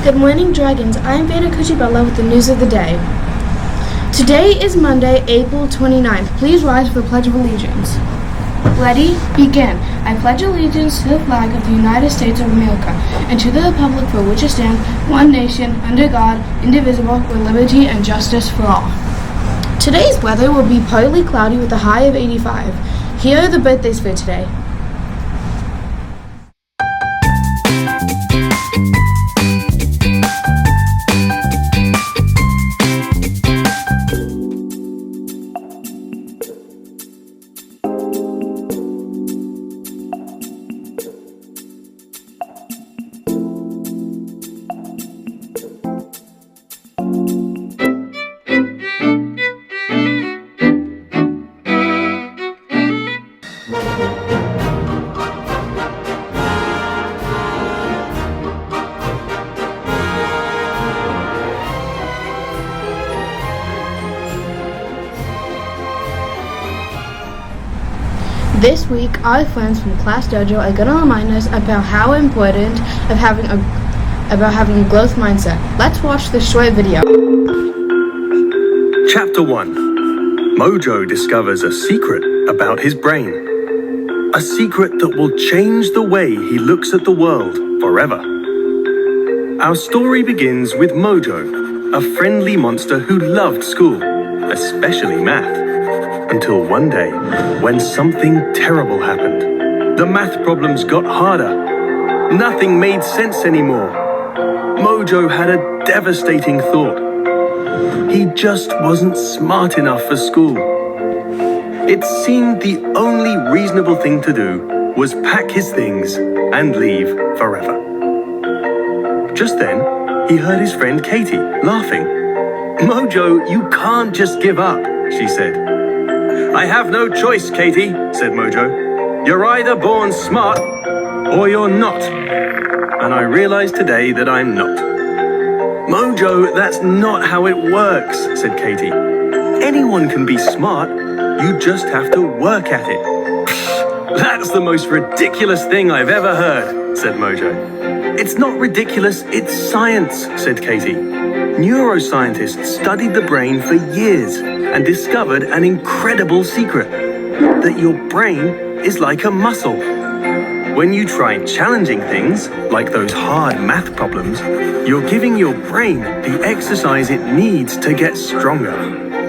Good morning, Dragons. I'm Veda Kuchibella with the news of the day. Today is Monday, April 29th. Please rise for the Pledge of Allegiance. Ready? Begin. I pledge allegiance to the flag of the United States of America and to the republic for which it stands, one nation, under God, indivisible, with liberty and justice for all. Today's weather will be partly cloudy with a high of 85. Here are the birthdays for today. This week, our friends from Class Dojo are going to remind us about how important of having a growth mindset. Let's watch this short video. Chapter 1. Mojo discovers a secret about his brain. A secret that will change the way he looks at the world forever. Our story begins with Mojo, a friendly monster who loved school, especially math. Until one day, when something terrible happened. The math problems got harder. Nothing made sense anymore. Mojo had a devastating thought. He just wasn't smart enough for school. It seemed the only reasonable thing to do was pack his things and leave forever. Just then, he heard his friend Katie laughing. "Mojo, you can't just give up," she said. "I have no choice, Katie," said Mojo. "You're either born smart or you're not. And I realize today that I'm not." "Mojo, that's not how it works," said Katie. "Anyone can be smart. You just have to work at it." "That's the most ridiculous thing I've ever heard," said Mojo. "It's not ridiculous, it's science," said Katie. "Neuroscientists studied the brain for years and discovered an incredible secret, that your brain is like a muscle. When you try challenging things, like those hard math problems, you're giving your brain the exercise it needs to get stronger,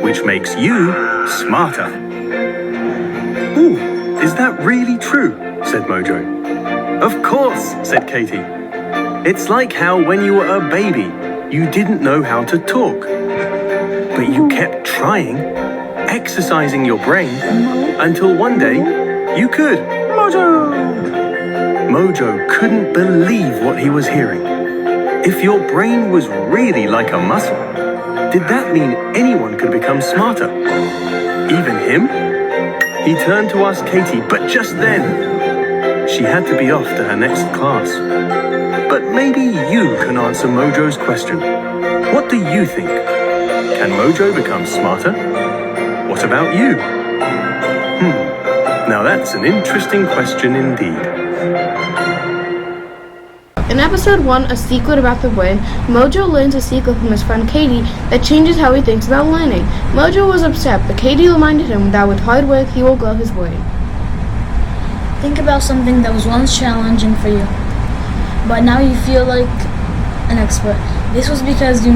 which makes you smarter." "Ooh, is that really true?" said Mojo. "Of course," said Katie. "It's like how when you were a baby, you didn't know how to talk. But you kept trying, exercising your brain, until one day you could." Mojo couldn't believe what he was hearing. If your brain was really like a muscle, did that mean anyone could become smarter? Even him? He turned to ask Katie, but just then, she had to be off to her next class. But maybe you can answer Mojo's question. What do you think? Can Mojo become smarter? What about you? Now that's an interesting question indeed. In episode 1, A Secret About the Brain, Mojo learns a secret from his friend Katie that changes how he thinks about learning. Mojo was upset, but Katie reminded him that with hard work he will grow his brain. Think about something that was once challenging for you, but now you feel like an expert. This was because you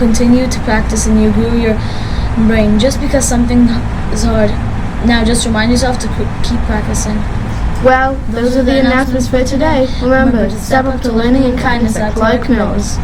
continue to practice and you grew your brain. Just because something is hard, now just remind yourself to keep practicing. Well, those are the announcements for today. Remember to step up to learning and kindness at Clark Mills.